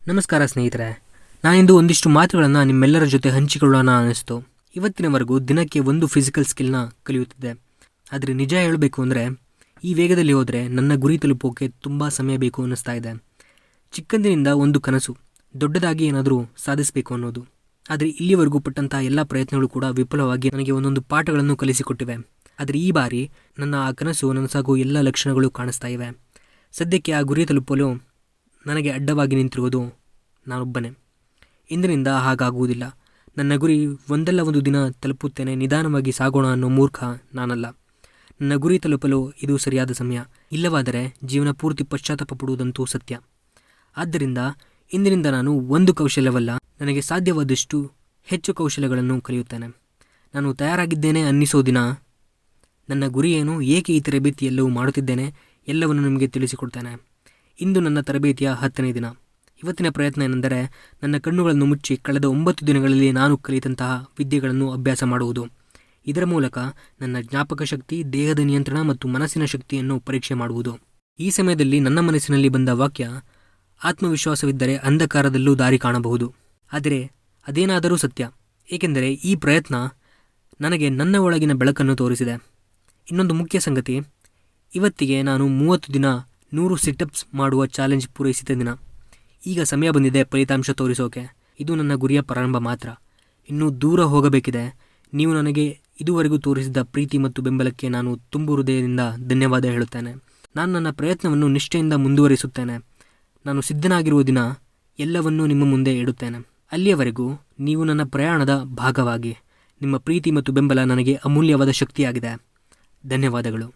ನಮಸ್ಕಾರ ಸ್ನೇಹಿತರೆ, ನಾನಿಂದು ಒಂದಿಷ್ಟು ಮಾತುಗಳನ್ನು ನಿಮ್ಮೆಲ್ಲರ ಜೊತೆ ಹಂಚಿಕೊಳ್ಳೋಣ ಅನ್ನಿಸ್ತು. ಇವತ್ತಿನವರೆಗೂ ದಿನಕ್ಕೆ ಒಂದು ಫಿಸಿಕಲ್ ಸ್ಕಿಲ್ನ ಕಲಿಯುತ್ತಿದ್ದೆ. ಆದರೆ ನಿಜ ಹೇಳಬೇಕು ಅಂದರೆ ಈ ವೇಗದಲ್ಲಿ ಹೋದರೆ ನನ್ನ ಗುರಿ ತಲುಪೋಕೆ ತುಂಬ ಸಮಯ ಬೇಕು ಅನ್ನಿಸ್ತಾ ಇದೆ. ಚಿಕ್ಕಂದಿನಿಂದ ಒಂದು ಕನಸು, ದೊಡ್ಡದಾಗಿ ಏನಾದರೂ ಸಾಧಿಸಬೇಕು ಅನ್ನೋದು. ಆದರೆ ಇಲ್ಲಿವರೆಗೂ ಪಟ್ಟಂಥ ಎಲ್ಲ ಪ್ರಯತ್ನಗಳು ಕೂಡ ವಿಫಲವಾಗಿ ನನಗೆ ಒಂದೊಂದು ಪಾಠಗಳನ್ನು ಕಲಿಸಿಕೊಟ್ಟಿವೆ. ಆದರೆ ಈ ಬಾರಿ ನನ್ನ ಆ ಕನಸು ನನಸಾಗೋ ಎಲ್ಲ ಲಕ್ಷಣಗಳು ಕಾಣಿಸ್ತಾ ಇವೆ. ಸದ್ಯಕ್ಕೆ ಆ ಗುರಿ ತಲುಪಲು ನನಗೆ ಅಡ್ಡವಾಗಿ ನಿಂತಿರುವುದು ನಾನೊಬ್ಬನೇ. ಇಂದಿನಿಂದ ಹಾಗಾಗುವುದಿಲ್ಲ. ನನ್ನ ಗುರಿ ಒಂದಲ್ಲ ಒಂದು ದಿನ ತಲುಪುತ್ತೇನೆ, ನಿಧಾನವಾಗಿ ಸಾಗೋಣ ಅನ್ನೋ ಮೂರ್ಖ ನಾನಲ್ಲ. ನನ್ನ ಗುರಿ ತಲುಪಲು ಇದು ಸರಿಯಾದ ಸಮಯ. ಇಲ್ಲವಾದರೆ ಜೀವನ ಪೂರ್ತಿ ಪಶ್ಚಾತ್ತಾಪ ಪಡುವುದಂತೂ ಸತ್ಯ. ಆದ್ದರಿಂದ ಇಂದಿನಿಂದ ನಾನು ಒಂದು ಕೌಶಲ್ಯವಲ್ಲ, ನನಗೆ ಸಾಧ್ಯವಾದಷ್ಟು ಹೆಚ್ಚು ಕೌಶಲ್ಯಗಳನ್ನು ಕಲಿಯುತ್ತೇನೆ. ನಾನು ತಯಾರಾಗಿದ್ದೇನೆ ಅನ್ನಿಸೋ ದಿನ ನನ್ನ ಗುರಿ ಏನು, ಏಕೆ ಈ ತರಬೇತಿ ಎಲ್ಲವೂ ಮಾಡುತ್ತಿದ್ದೇನೆ, ಎಲ್ಲವನ್ನು ನಿಮಗೆ ತಿಳಿಸಿಕೊಡ್ತೇನೆ. ಇಂದು ನನ್ನ ತರಬೇತಿಯ 10ನೇ ದಿನ. ಇವತ್ತಿನ ಪ್ರಯತ್ನ ಏನೆಂದರೆ ನನ್ನ ಕಣ್ಣುಗಳನ್ನು ಮುಚ್ಚಿ ಕಳೆದ 9 ದಿನಗಳಲ್ಲಿ ನಾನು ಕಲಿತಂತಹ ವಿದ್ಯೆಗಳನ್ನು ಅಭ್ಯಾಸ ಮಾಡುವುದು. ಇದರ ಮೂಲಕ ನನ್ನ ಜ್ಞಾಪಕ ಶಕ್ತಿ, ದೇಹದ ನಿಯಂತ್ರಣ ಮತ್ತು ಮನಸ್ಸಿನ ಶಕ್ತಿಯನ್ನು ಪರೀಕ್ಷೆ ಮಾಡುವುದು. ಈ ಸಮಯದಲ್ಲಿ ನನ್ನ ಮನಸ್ಸಿನಲ್ಲಿ ಬಂದ ವಾಕ್ಯ, ಆತ್ಮವಿಶ್ವಾಸವಿದ್ದರೆ ಅಂಧಕಾರದಲ್ಲೂ ದಾರಿ ಕಾಣಬಹುದು. ಆದರೆ ಅದೇನಾದರೂ ಸತ್ಯ, ಏಕೆಂದರೆ ಈ ಪ್ರಯತ್ನ ನನಗೆ ನನ್ನ ಒಳಗಿನ ಬೆಳಕನ್ನು ತೋರಿಸಿದೆ. ಇನ್ನೊಂದು ಮುಖ್ಯ ಸಂಗತಿ, ಇವತ್ತಿಗೆ ನಾನು 30 ದಿನ 100 ಸಿಟಪ್ಸ್ ಮಾಡುವ ಚಾಲೆಂಜ್ ಪೂರೈಸಿದ ದಿನ. ಈಗ ಸಮಯ ಬಂದಿದೆ ಫಲಿತಾಂಶ ತೋರಿಸೋಕೆ. ಇದು ನನ್ನ ಗುರಿಯ ಪ್ರಾರಂಭ ಮಾತ್ರ. ಇನ್ನೂ ದೂರ ಹೋಗಬೇಕಿದೆ. ನೀವು ನನಗೆ ಇದುವರೆಗೂ ತೋರಿಸಿದ ಪ್ರೀತಿ ಮತ್ತು ಬೆಂಬಲಕ್ಕೆ ನಾನು ತುಂಬು ಹೃದಯದಿಂದ ಧನ್ಯವಾದ ಹೇಳುತ್ತೇನೆ. ನಾನು ನನ್ನ ಪ್ರಯತ್ನವನ್ನು ನಿಷ್ಠೆಯಿಂದ ಮುಂದುವರಿಸುತ್ತೇನೆ. ನಾನು ಸಿದ್ಧನಾಗಿರುವ ದಿನ ಎಲ್ಲವನ್ನೂ ನಿಮ್ಮ ಮುಂದೆ ಇಡುತ್ತೇನೆ. ಅಲ್ಲಿಯವರೆಗೂ ನೀವು ನನ್ನ ಪ್ರಯಾಣದ ಭಾಗವಾಗಿ. ನಿಮ್ಮ ಪ್ರೀತಿ ಮತ್ತು ಬೆಂಬಲ ನನಗೆ ಅಮೂಲ್ಯವಾದ ಶಕ್ತಿಯಾಗಿದೆ. ಧನ್ಯವಾದಗಳು.